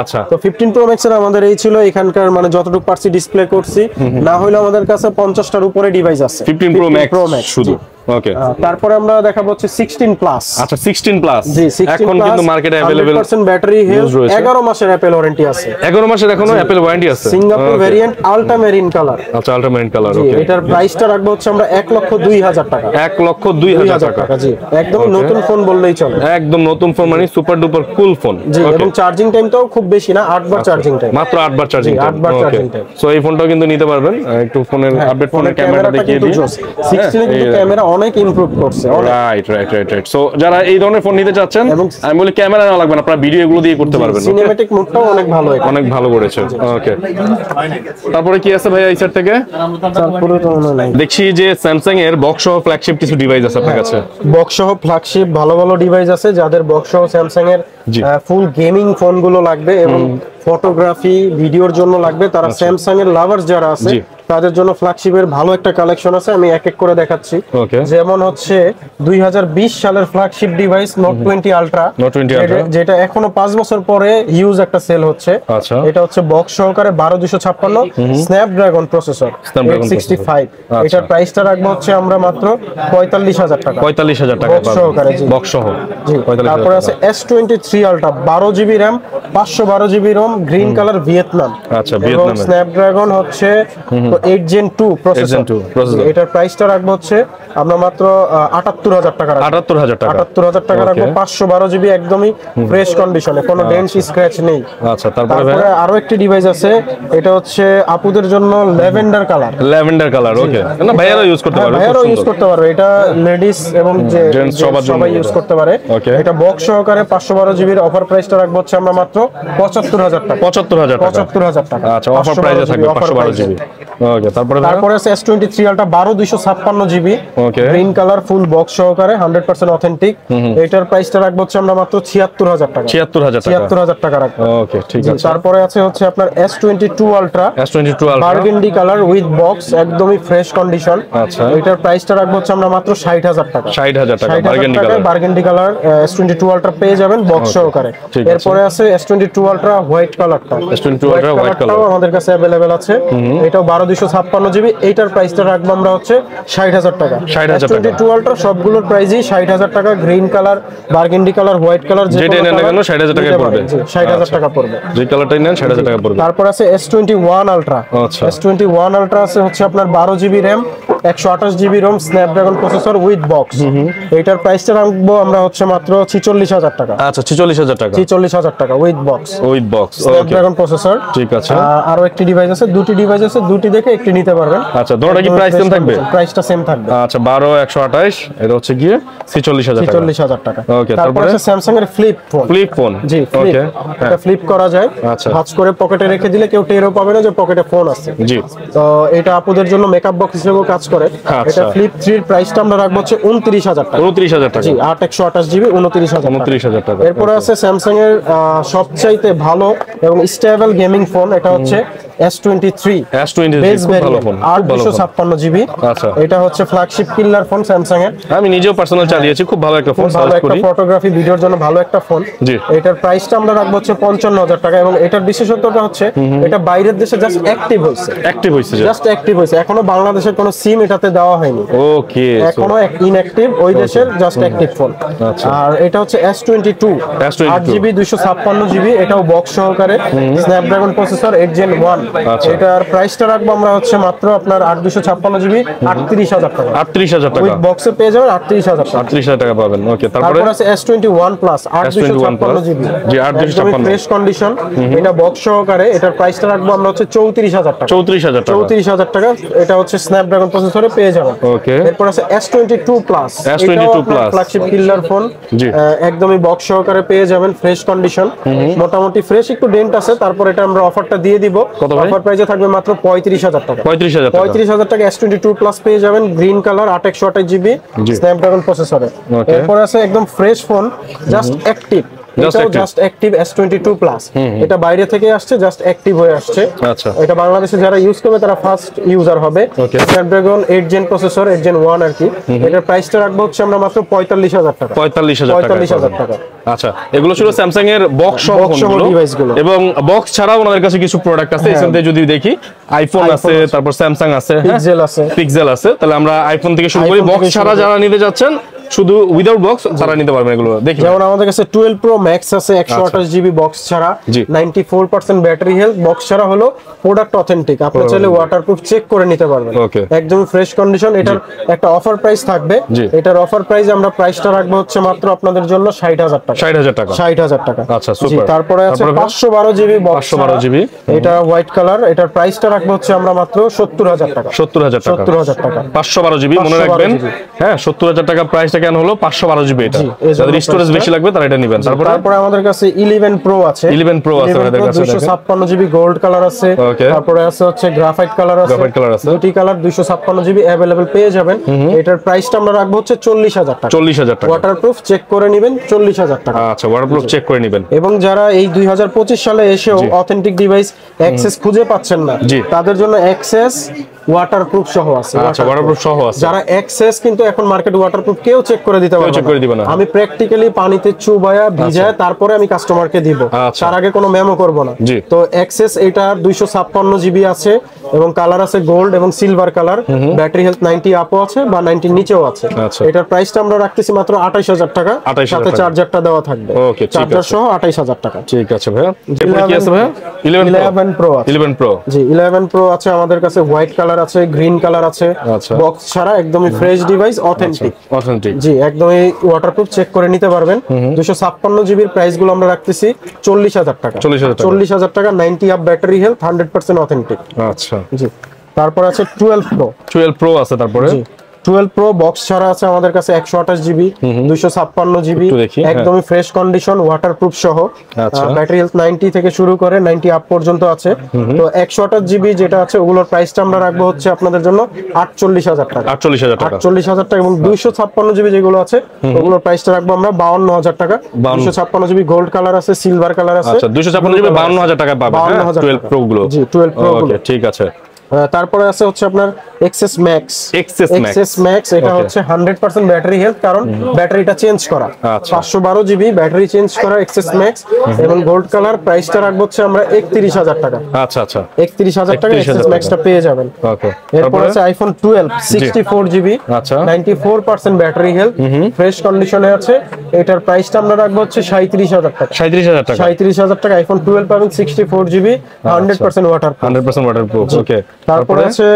আচ্ছা, তো 15 Pro Max এর আমাদের এই ছিল, এখানকার মানে যতটুকু পারছি ডিসপ্লে করছি, না হলে আমাদের কাছে 50টার উপরে ডিভাইস আছে 15 Pro Max শুধু। ওকে, তারপরে আমরা দেখাবো হচ্ছে 16 প্লাস। আচ্ছা, 16 প্লাস জি, 16 এখন কিন্তু মার্কেটে अवेलेबल 100% ব্যাটারি হেলথ, 11 মাসের অ্যাপল ওয়ারেন্টি আছে। 11 মাসের এখনো অ্যাপল ওয়ারেন্টি আছে। Singapore variant ultra marine colour. আচ্ছা, আলট্রা মেরিন কালার। ওকে, এটার প্রাইসটা রাখবো হচ্ছে আমরা 1,02,000 টাকা। 1,02,000 টাকা। জি, একদম নতুন ফোন বললেই চলে। একদম নতুন ফোন মানে সুপার ডুপার কুল ফোন। জি, এবং চার্জিং টাইমটাও খুব বেশি না, 8 বার চার্জিং টাইম, মাত্র 8 বার চার্জিং টাইম। 8 বার চার্জিং টাইম। সো এই ফোনটাও কিন্তু নিতে পারবেন। একটু ফোনের আপডেট, ফোনের ক্যামেরাটা দেখিয়ে দিই। 16 এর কিন্তু ক্যামেরা অনেক ইমপ্রুভ করছে। রাইট। সো যারা এই ধরনের ফোন নিতে চাচ্ছেন, আমি বলি ক্যামেরা না লাগবে না, আপনারা ভিডিও এগুলো দিয়ে করতে পারবেন। সিনেম্যাটিক মোডটাও অনেক ভালো, অনেক ভালো করেছে। ওকে, তারপরে কি আছে ভাই এই সাইড থেকে? তারপরে তো মনে নাই, দেখছি যে স্যামসাং এর বক্স সহ ফ্ল্যাগশিপ কিছু ডিভাইস আছে আপনার কাছে। বক্স সহ ফ্ল্যাগশিপ ভালো ডিভাইস আছে। যাদের বক্স সহ স্যামসাং এর ফুল গেমিং ফোন গুলো লাগবে এবং ফটোগ্রাফি ভিডিওর জন্য লাগবে, তারা স্যামসাং এর লাভার্স যারা আছে তাদের জন্য ফ্ল্যাগশিপের ভালো একটা কালেকশন আছে। আমি এক এক করে দেখাচ্ছি। যেমন হচ্ছে 2020 সালের ফ্ল্যাগশিপ ডিভাইস নোট 20 আলট্রা, যেটা এখনো 5 বছর পরে হিউজ একটা সেল হচ্ছে। এটা হচ্ছে বক্স সহকারে 12256 স্ন্যাপড্রাগন প্রসেসর 865। এটার প্রাইসটা রাখবো হচ্ছে আমরা মাত্র 45,000 টাকা। 45,000 টাকা বক্স সহকারে। জি, বক্স সহ। জি, তারপরে আছে S23 ultra 12GB RAM 512GB ROM green colour Vietnam. আচ্ছা, ভিয়েতনাম। স্ন্যাপড্রাগন হচ্ছে তো 8 Gen 2 প্রসেসর, এটার প্রাইসটা রাখবো হচ্ছে আমরা মাত্র 78000 টাকা রাখবো। 78000 টাকা রাখবো। 512 জিবি একদমই ফ্রেশ কন্ডিশনে, কোনো ডেন্ট স্ক্র্যাচ নেই। আচ্ছা, তারপরে আরো একটি ডিভাইস আছে, এটা হচ্ছে আপুদের জন্য ল্যাভেন্ডার কালার। ওকে, না ভাইয়ারা ইউজ করতে পারবে, ভাইয়ারা ইউজ করতে পারবে, এটা লেডিস এবং জেন্টস সবাই ইউজ করতে পারে। এটা বক্স সহকারে 512 জিবির অফার প্রাইসটা রাখবো হচ্ছে আমরা মাত্র 75000 টাকা। 75000 টাকা। আচ্ছা, অফার প্রাইসে থাকবে 512 জিবি। ওকে, তারপরে আছে S23 Ultra 12256 GB, green colour, full box সহকারে 100% অথেন্টিক। এটার প্রাইসটা রাখবো হচ্ছে আমরা মাত্র 76000 টাকা। 76000 টাকা রাখবো। ওকে, ঠিক আছে। তারপরে আছে হচ্ছে আপনার S22 Ultra burgundy colour with box, একদমই ফ্রেশ কন্ডিশন। আচ্ছা, এটার প্রাইসটা রাখবো হচ্ছে আমরা মাত্র 60000 টাকা। 60000 টাকা বার্গেন্ডি কালার S22 Ultra পেয়ে যাবেন বক্স সহকারে। এরপরে আছে S22 Ultra হোয়াইট কালারটা। S22 Ultra হোয়াইট কালার আমাদের কাছে अवेलेबल আছে। এটাও 12256 জিবি। এইটার প্রাইসটা রাখবো আমরা হচ্ছে 60000 টাকা। S22 Ultra সবগুলোর প্রাইসই 60000 টাকা। Green colour, burgundy colour, white colour, যেটা নেন না কেন 60000 টাকা পড়বে। 60000 টাকা পড়বে, যে কালারটাই নেন 60000 টাকা পড়বে। তারপর আছে S21 Ultra। S21 Ultra আছে হচ্ছে আপনার 12 GB RAM, 128 GB ROM, Snapdragon processor with box. এইটার প্রাইসটা রাখবো আমরা হচ্ছে মাত্র 46000 টাকা। আচ্ছা, 46000 টাকা। 46000 টাকা উইথ বক্স। স্ন্যাপড্রাগন প্রসেসর, ঠিক আছে। আরো একটি ডিভাইস আছে, দুটি ডিভাইস আছে, দুটি দেখে একটি নিতে পারবেন। আচ্ছা, দুটোটা কি প্রাইস সেম থাকবে? প্রাইসটা সেম থাকবে। আচ্ছা, 12 128, এটা হচ্ছে গিয়ে 46000 টাকা। ওকে, তারপরে আছে স্যামসাং এর ফ্লিপ ফোন। জি, ওকে, এটা ফ্লিপ করা যায়। আচ্ছা, ভাঁজ করে পকেটে রেখে দিলে কেউ টেরও পাবে না যে পকেটে ফোন আছে। জি, তো এটা আপুদের জন্য মেকআপ বক্স হিসেবেও কাজ করে। এটা ফ্লিপ 3 এর প্রাইসটা আমরা রাখবো হচ্ছে 29000 টাকা। 29000 টাকা। জি, 8128 জিবি 29000 টাকা। এরপর আছে স্যামসাং এর সবচাইতে ভালো এবং স্টেবল গেমিং ফোন, এটা হচ্ছে S23 ভালো ফোন, 8256 জিবি। আচ্ছা, এটা হচ্ছে ফ্ল্যাগশিপ কিলার ফোন স্যামসাং এর। আমি নিজেও পার্সোনাল চালিয়েছি, খুব ভালো একটা ফোন, ভালো একটা ফটোগ্রাফি ভিডিওর জন্য ভালো একটা ফোন। জি, এটার প্রাইসটা আমরা রাখবো হচ্ছে 55000 টাকা। এবং এটার বিশেষত্বটা হচ্ছে এটা বাইরের দেশে জাস্ট অ্যাক্টিভ হয়েছে, এখনো বাংলাদেশের কোনো সিম এটাতে দেওয়া হয়নি। ওকে, এখনো ইনঅ্যাক্টিভ, ওই দেশের জাস্ট অ্যাক্টিভ ফোন। আর এটা হচ্ছে S22 8GB 256 জিবি, এটাও বক্স সহকারে, স্ন্যাপড্রাগন প্রসেসর 8 Gen 1। এটার প্রাইসটা রাখবো আমরা হচ্ছে মাত্র আপনার 8256 জিবি 38000 টাকা। 38000 টাকা উইথ বক্সে পেয়ে যাবেন 38000 টাকা পাবেন। ওকে, তারপর আছে S21 Plus 8256 জিবি। জি, 8256 ফ্রেশ কন্ডিশন, এটা বক্স সহকারে। এটার প্রাইসটা রাখবো আমরা হচ্ছে 34000 টাকা। 34000 টাকা। এটা হচ্ছে স্ন্যাপড্রাগন প্রসেসরে পেয়ে যাবেন। ওকে, এরপর আছে S22 Plus flagship killer phone, একদমই বক্স সহকারে পেয়ে যাবেন, ফ্রেশ কন্ডিশন, মোটামুটি ফ্রেশ, একটু ডেন্ট আছে। তারপর এটা আমরা অফারটা দিয়ে দিব, অফার প্রাইসে থাকবে মাত্র 35000 টাকা। 35000 টাকা S22 Plus পেয়ে যাবেন, গ্রিন কালার, 8128 জিবি, স্ন্যাপড্রাগন প্রসেসরে। এরপর আছে একদম fresh phone, just active, just active S22 Plus। এটা বাইরে থেকে আসছে, জাস্ট অ্যাক্টিভ হয়ে আসছে। আচ্ছা, এটা বাংলাদেশে যারা ইউজ করবে তারা ফার্স্ট ইউজার হবে। স্ন্যাপড্রাগন 8 Gen প্রসেসর, 8 Gen 1 আর কি। এটার প্রাইসটা রাখবো হচ্ছে আমরা মাত্র 45000 টাকা। 45000 টাকা। আচ্ছা, এগুলো ছিল স্যামসাং এর বক্স সহ ডিভাইসগুলো, এবং বক্স ছাড়াও ওনাদের কাছে কিছু প্রোডাক্ট আছে। এখান থেকে যদি দেখি, আইফোন আছে, তারপর স্যামসাং আছে, পিক্সেল আছে। তাহলে আমরা আইফোন থেকে শুরু করি। বক্স ছাড়া যারা নিতে যাচ্ছেন, শুধু উইদাউট বক্স তারা নিতে পারবেন এগুলো। দেখি, যেমন আমাদের কাছে 12 Pro Max আছে 128 জিবি বক্স ছাড়া, 94% ব্যাটারি হেলথ। বক্স ছাড়া হলো প্রোডাক্ট অথেন্টিক, আপনি চাইলে ওয়াটারপ্রুফ চেক করে নিতে পারবেন, একদম ফ্রেশ কন্ডিশন। এটার একটা অফার প্রাইস থাকবে, এটার অফার প্রাইস আমরা প্রাইসটা রাখবো হচ্ছে মাত্র আপনাদের জন্য 60000 টাকা। 60000 টাকা। আচ্ছা, সুপার। তারপরে আছে 512 জিবি বক্স, 512 জিবি, এটা হোয়াইট কালার। এটার প্রাইসটা রাখবো হচ্ছে আমরা মাত্র 70000 টাকা। 70000 টাকা। 512 জিবি মনে রাখবেন। হ্যাঁ, 70000 টাকা প্রাইস কেন হলো? 512 জিবি। এটা যাদের স্টোরেজ বেশি লাগবে তারা এটা নেবেন। তারপরে আমাদের কাছে 11 Pro আছে। 11 Pro আছে আমাদের কাছে, 256 জিবি গোল্ড কালার আছে। তারপরে আছে হচ্ছে গ্রাফাইট কালার আছে। দুটি কালার 256 জিবি अवेलेबल পেয়ে যাবেন। এটার প্রাইসটা আমরা রাখবো হচ্ছে 40000 টাকা। 40000 টাকা। ওয়াটারপ্রুফ চেক করে নেবেন, 40000 টাকা। আচ্ছা, ওয়াটারপ্রুফ চেক করে নেবেন। এবং যারা এই 2025 সালে এসেও অথেন্টিক ডিভাইস অ্যাক্সেস খুঁজে পাচ্ছেন না, তাদের জন্য অ্যাক্সেস ওয়াটারপ্রুফ সহ আছে। আচ্ছা, ওয়াটারপ্রুফ সহ আছে। যারা এক্সেস কিন্তু এখন মার্কেট ওয়াটারপ্রুফ কেউ চেক করে দিতে পারবে না, আমি প্র্যাকটিক্যালি পানিতে চুবায়া ভিজায় তারপরে আমি কাস্টমারকে দিব, তার আগে কোনো মেমো করব না। তো এক্সেস এটার 256 জিবি আছে এবং কালার আছে গোল্ড এবং সিলভার কালার, ব্যাটারি হেলথ 90 আপও আছে বা 90 নিচেও আছে। এটার প্রাইসটা আমরা রাখতেছি মাত্র 28000 টাকা, সাথে চার্জারটা দেওয়া থাকবে, চার্জার সহ 28000 টাকা। ঠিক আছে ভাইয়া। এরপর কি আছে ভাইয়া? 11 প্রো আছে। 11 প্রো, জি 11 প্রো আছে আমাদের কাছে, হোয়াইট কালার আছে, গ্রিন কালার আছে, বক্স ছাড়া একদমই ফ্রেশ ডিভাইস, অথেন্টিক। জি একদমই ওয়াটারপ্রুফ, চেক করে নিতে পারবেন। 256 জিবির প্রাইস গুলো আমরা রাখতেছি 40000 টাকা। 40000 টাকা, 90 আপ ব্যাটারি হেলথ, 100% অথেন্টিক। আচ্ছা জি। তারপর আছে 12 প্রো। 12 প্রো আছে তারপরে? 12 প্রো বক্স ছাড়া আছে আমাদের কাছে 128 জিবি, 256 জিবি, একদমই ফ্রেশ কন্ডিশন, ওয়াটারপ্রুফ সহ, ব্যাটারি হেলথ 90 থেকে শুরু করে 90 আপ পর্যন্ত আছে। তো 128 জিবি যেটা আছে ওগুলোর প্রাইসটা আমরা রাখবো হচ্ছে আপনাদের জন্য 48000 টাকা। 48000 টাকা। এবং 256 জিবি যেগুলো আছে ওগুলোর প্রাইসটা রাখবো আমরা 52000 টাকা। 256 জিবি গোল্ড কালার আছে, সিলভার কালার আছে। আচ্ছা, 256 জিবি 52000 টাকা পাবেন। 12 প্রো গুলো। জি 12 প্রো গুলো। ঠিক আছে। তারপরে আছে হচ্ছে আপনার এক্সএস ম্যাক্স। এক্সএস ম্যাক্স এটা হচ্ছে 100% ব্যাটারি হেলথ, কারণ ব্যাটারিটা চেঞ্জ করা, 512 জিবি ব্যাটারি চেঞ্জ করা এক্সএস ম্যাক্স এবং গোল্ড কালার। প্রাইসটা রাখবো হচ্ছে আমরা 31000 টাকা। আচ্ছা আচ্ছা, 31000 টাকা এক্সএস ম্যাক্সটা পেয়ে যাবেন। ওকে। এরপর আছে iPhone 12 64 GB, 94% battery health, fresh কন্ডিশনে আছে। এটার প্রাইসটা আমরা রাখবো হচ্ছে 37000 টাকা। 37000 টাকা আইফোন 12 পাবেন, 64 জিবি, 100% ওয়াটারপ্রুফ। 100% ওয়াটারপ্রুফ। ওকে। তারপরে আছে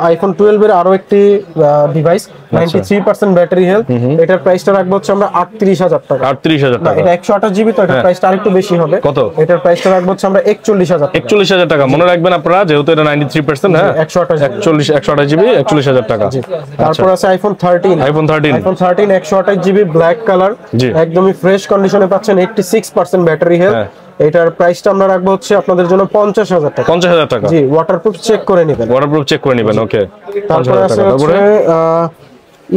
আইফোন 12 এর আরো একটি ডিভাইস, 93% ব্যাটারি হেলথ। এটার প্রাইসটা রাখবো হচ্ছে আমরা 38000 টাকা। 38000 টাকা। এটা 128 জিবি, তো এটার প্রাইসটা আরেকটু বেশি হবে। কত? এটার প্রাইসটা রাখবো হচ্ছে আমরা 41000 টাকা। 41000 টাকা মনে রাখবেন আপনারা, যেহেতু এটা 93%। হ্যাঁ, 128 জিবি 41000 টাকা। তারপর আছে iPhone 13। IPhone 13 128 GB black colour, একদমই ফ্রেশ কন্ডিশনে পাচ্ছেন, 86% ব্যাটারি হেলথ। এটার প্রাইসটা আমরা রাখবো হচ্ছে আপনাদের জন্য 50000 টাকা। 50000 টাকা। জি ওয়াটারপ্রুফ চেক করে নেবেন। ওকে। তারপরে আছে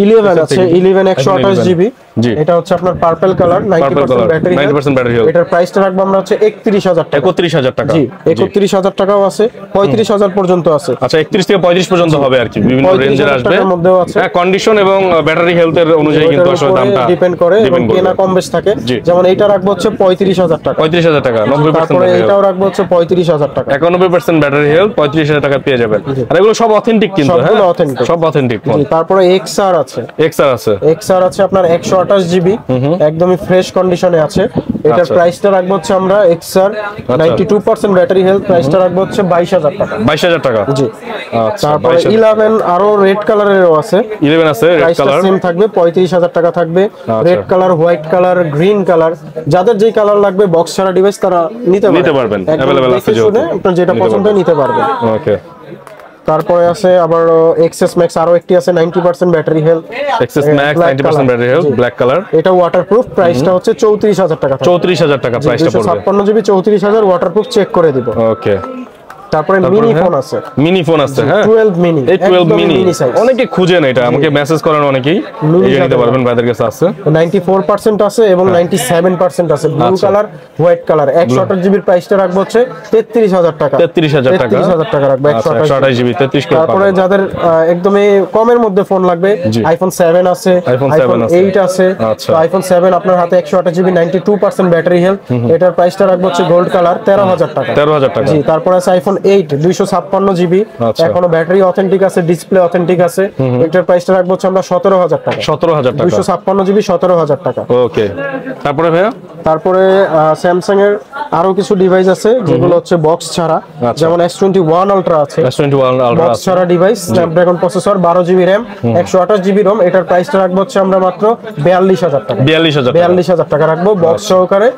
11 আছে, 11 128 জিবি, এটা হচ্ছে আপনার পার্পল কালার, 90% ব্যাটারি হেলথ। এটার প্রাইসটা রাখবো আমরা হচ্ছে 31000 টাকা। 31000 টাকা। জি 31000 টাকাও আছে, 35000 পর্যন্ত আছে। আচ্ছা, 31 থেকে 35 পর্যন্ত হবে আর কি, বিভিন্ন রেঞ্জের আসবে। এর মধ্যেও আছে। হ্যাঁ, কন্ডিশন এবং ব্যাটারি হেলথের অনুযায়ী কিন্তু আসলে দামটা ডিপেন্ড করে এবং কেনা কম বেশ থাকে। যেমন এইটা রাখবো হচ্ছে 35000 টাকা। 35000 টাকা, 90%। তারপরে এটাও রাখবো হচ্ছে 35000 টাকা। 91% ব্যাটারি হেলথ, 35000 টাকা পেয়ে যাবেন। আর এগুলো সব অথেন্টিক কিন্তু, হ্যাঁ সব অথেন্টিক। তারপরে XR আছে। XR আছে আপনার 128 জিবি, একদমই ফ্রেশ কন্ডিশনে আছে। এটার প্রাইসটা রাখবো হচ্ছে আমরা XR 92% ব্যাটারি হেলথ, প্রাইসটা রাখবো হচ্ছে 22000 টাকা। 22000 টাকা। জি। তারপরে 11 আরো রেড কালারেরও আছে। 11 আছে রেড কালার, সেম থাকবে, 35000 টাকা থাকবে। Red colour, white colour, green colour, যাদের যেই কালার লাগবে বক্স ছাড়া ডিভাইস তারা নিতে পারবেন। अवेलेबल আছে, আপনার যেটা পছন্দ নিতে পারবেন। ওকে। তারপরে আছে আবার এক্সএস ম্যাক্স, আরো একটি আছে 90% battery health. XS max 90% battery health, black colour. এটা ওয়াটারপ্রুফ, প্রাইসটা হচ্ছে 34000 টাকা। 34000 টাকা প্রাইসটা পড়বে। 256 জিবি 34000, ওয়াটারপ্রুফ চেক করে দিব। ওকে। তারপরে মিনি ফোন আছে। হ্যাঁ 12 মিনি। এই 12 মিনি অনেকে খুঁজেন, এটা আমাকে মেসেজ করেন অনেকেই, এই নিতে পারবেন, ভাইদের কাছে আছে। 94% আছে এবং 97% আছে, ব্লু কালার, হোয়াইট কালার। 128 জিবির প্রাইসটা রাখবো হচ্ছে 33000 টাকা। 33000 টাকা রাখবো 128 জিবি 33 করে। তারপরে যাদের একদমই কমের মধ্যে ফোন লাগবে, আইফোন 7 আছে, আইফোন 8 আছে। তো আইফোন 7 আপনার হাতে 128 জিবি, 92% ব্যাটারি হেলথ। এটার প্রাইসটা রাখবো হচ্ছে গোল্ড কালার 13000 টাকা। 13000 টাকা। জি। তারপর আছে আইফোন 8 256 জিবি, এখনো ব্যাটারি অথেন্টিক আছে, ডিসপ্লে অথেন্টিক আছে। এটার প্রাইসটা রাখবো হচ্ছে আমরা 17000 টাকা। 17000 টাকা। 256 জিবি 17000 টাকা। ওকে। তারপরে ভাইয়া, তারপরে স্যামসাং এর আরো কিছু ডিভাইস আছে যেগুলো হচ্ছে বক্স ছাড়া, যেমন S21 আলট্রা আছে। S21 আলট্রা বক্স ছাড়া device, Snapdragon processor, 12 GB RAM, 128 GB ROM. এটার প্রাইসটা রাখবো হচ্ছে আমরা মাত্র 42000 টাকা। 42000 টাকা রাখবো বক্স সহকারে,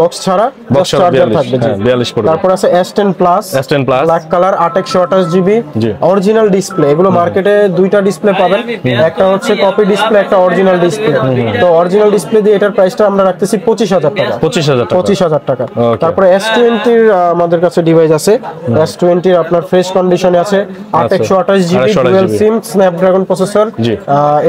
বক্স ছাড়া, বক্স চার্জার থাকবে। জি 42 পড়বে। তারপর আছে S10 plus, black colour, 828 GB, original display. এগুলো মার্কেটে দুইটা ডিসপ্লে পাবেন, একটা হচ্ছে কপি ডিসপ্লে, একটা অরিজিনাল ডিসপ্লে। তো অরিজিনাল ডিসপ্লে দিয়ে এটার প্রাইসটা আমরা রাখতেছি 25000 টাকা। 25000 টাকা। তারপরে S20 এর আমাদের কাছে ডিভাইস আছে। S20 এর আপনার ফ্রেশ কন্ডিশনে আছে, 828 GB dual SIM Snapdragon processor.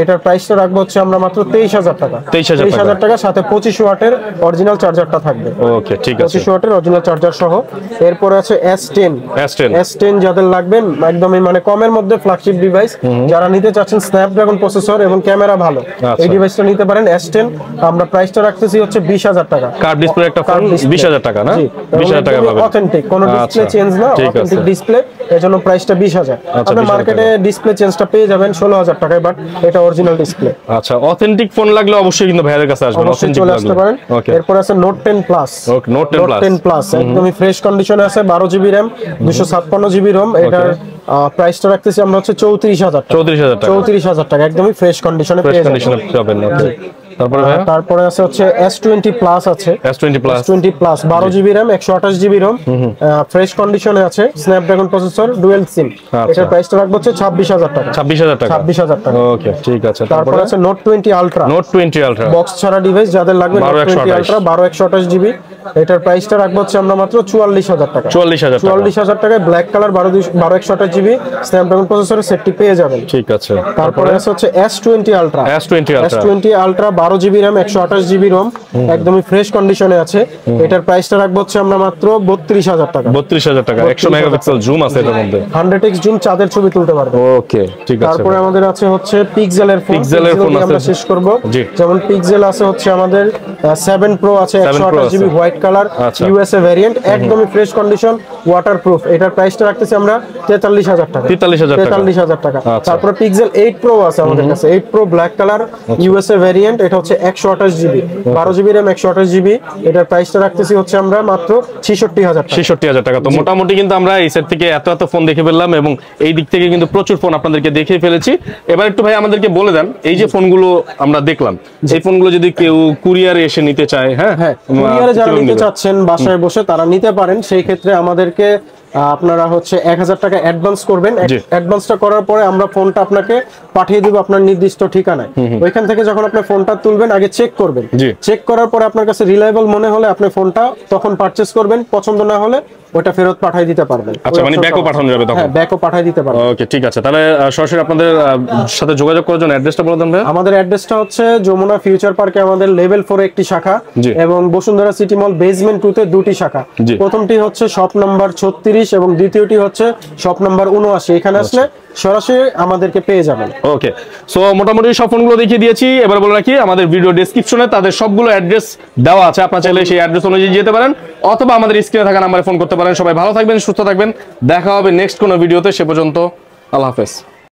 এটার প্রাইসটা রাখবো হচ্ছে আমরা মাত্র 23000 টাকা। 23000 টাকা, সাথে 25 ওয়াটের অরিজিনাল চার্জারটা থাকবে। ওকে, ঠিক আছে, 25 ওয়াটের অরিজিনাল চার্জার সহ। এরপর আছে S10 যাদের লাগবে একদমই মানে কমের মধ্যে ফ্ল্যাগশিপ ডিভাইস, যারা নিতে চাচ্ছেন স্ন্যাপড্রাগন প্রসেসর এবং ক্যামেরা ভালো, এই ডিভাইসটা নিতে পারেন। S10 আমরা প্রাইসটা রাখতেছি হচ্ছে 20000 টাকা। কার্ভ ডিসপ্লে একটা ফোন 20000 টাকা না? 20000 টাকা পাবেন। অথেন্টিক, কোনো ডিসপ্লে চেঞ্জ না, অথেন্টিক ডিসপ্লে, এজন্য প্রাইসটা 20000। আপনি মার্কেটে ডিসপ্লে চেঞ্জটা পেয়ে যাবেন 16000 টাকায়, বাট এটা অরিজিনাল ডিসপ্লে। আচ্ছা, অথেন্টিক ফোন লাগলে অবশ্যই কিন্তু ভাইয়ের কাছে আসবেন, অথেন্টিক চলে আসতে পারেন। এরপর আছে নোট 10 প্লাস। নোট 10 প্লাস একদমই ফ্রেশ কন্ডিশনে আছে, 12 জিবি র‍্যাম, 256 জিবি রম। এটার প্রাইসটা রাখতেছি আমরা হচ্ছে 34000 টাকা, একদমই ফ্রেশ কন্ডিশনে পেয়ে যাবেন। তারপরে আছে হচ্ছে S20 প্লাস আছে। S20 plus 12 GB RAM, 128 GB ROM, fresh কন্ডিশনে আছে, স্ন্যাপড্রাগন প্রসেসর, ডুয়াল সিম। এটার প্রাইসটা রাখবো হচ্ছে 26000 টাকা। 26000 টাকা। ওকে, ঠিক আছে। তারপরে আছে নোট 20 আলট্রা। বক্স ছাড়া ডিভাইস যাদের লাগবে, নোট 20 আলট্রা 12 128 জিবি। এটার প্রাইসটা রাখবো হচ্ছে আমরা মাত্র 44000 টাকা। 44000 টাকায় ব্ল্যাক কালার 12 128 জিবি স্ন্যাপড্রাগন প্রসেসরের সেটটি পেয়ে যাবেন। ঠিক আছে। তারপরে আছে হচ্ছে S20 ultra 12 GB RAM, 128 GB ROM, একদমই ফ্রেশ কন্ডিশনে আছে। এটার প্রাইসটা রাখবো হচ্ছে আমরা মাত্র 32000 টাকা। 32000 টাকা, 100 মেগাপিক্সেল জুম আছে এটার মধ্যে, 100x জুম, চাঁদের ছবি তুলতে পারবে। ওকে, ঠিক আছে। তারপরে আমাদের আছে হচ্ছে পিক্সেলের ফোন আমরা শেষ করব। যেমন পিক্সেল আছে হচ্ছে আমাদের 7 প্রো আছে, 128 GB white colour, USA variant, একদমই ফ্রেশ কন্ডিশন, ওয়াটারপ্রুফ। এটার প্রাইসটা রাখতেছি আমরা 43000 টাকা। 43000 টাকা। তারপরে পিক্সেল 8 প্রো আছে আমাদের কাছে, 8 pro black colour, USA variant, এটা হচ্ছে 128 জিবি, 12 জিবি র‍্যাম, 128 জিবি। এটার প্রাইসটা রাখতেছি হচ্ছে আমরা মাত্র 66000 টাকা। তো মোটামুটি কিন্তু আমরা এই সেট থেকে এত ফোন দেখে ফেললাম এবং এই দিক থেকে কিন্তু প্রচুর ফোন আপনাদেরকে দেখিয়ে ফেলেছি। এবার একটু ভাই আমাদেরকে বলে দেন, এই যে ফোনগুলো আমরা দেখলাম, এই ফোনগুলো যদি কেউ কুরিয়ারে এসে নিতে চায়, হ্যাঁ, কুরিয়ারে যারা নিতে চাচ্ছেন বাসায় বসে তারা নিতে পারেন। সেই ক্ষেত্রে আমাদেরকে আপনারা হচ্ছে 1000 টাকা অ্যাডভান্স করবেন। অ্যাডভান্সটা করার পরে আমরা ফোনটা আপনাকে পাঠিয়ে দিব আপনার নির্দিষ্ট ঠিকানায়। ওইখান থেকে যখন আপনি ফোনটা তুলবেন আগে চেক করবেন, চেক করার পরে আপনার কাছে রিলায়েবল মনে হলে আপনি ফোনটা তখন পারচেজ করবেন, পছন্দ না হলে ওটা ফেরত পাঠিয়ে দিতে পারবেন। আচ্ছা, মানে ব্যাকও পাঠানো যাবে তখন? হ্যাঁ, ব্যাকও পাঠিয়ে দিতে পারবেন। ওকে, ঠিক আছে। তাহলে সরাসরি আপনাদের সাথে যোগাযোগ করার জন্য অ্যাড্রেসটা বলে দেন ভাই। আমাদের অ্যাড্রেসটা হচ্ছে যমুনা ফিউচার পার্কে আমাদের লেভেল 4 একটি শাখা এবং বসুন্ধরা সিটি মল বেসমেন্ট 2 তে দুটি শাখা। প্রথমটি হচ্ছে শপ নাম্বার 36 এবং দ্বিতীয়টি হচ্ছে শপ নাম্বার 79। এখানে আসলে সরাসরি আমাদেরকে পেয়ে যাবেন। ওকে, সো মোটামুটি সব ফোনগুলো দেখিয়ে দিয়েছি। এবার বলে রাখি, আমাদের ভিডিও ডেসক্রিপশনে তাদের সবগুলো অ্যাড্রেস দেওয়া আছে, আপনারা চাইলে সেই অ্যাড্রেস অনুযায়ী যেতে পারেন অথবা আমাদের স্ক্রিনে থাকা নাম্বারে ফোন করতে পারেন। সবাই ভালো থাকবেন, সুস্থ থাকবেন, দেখা হবে নেক্সট কোনো ভিডিওতে। সে পর্যন্ত আল্লাহ হাফেজ।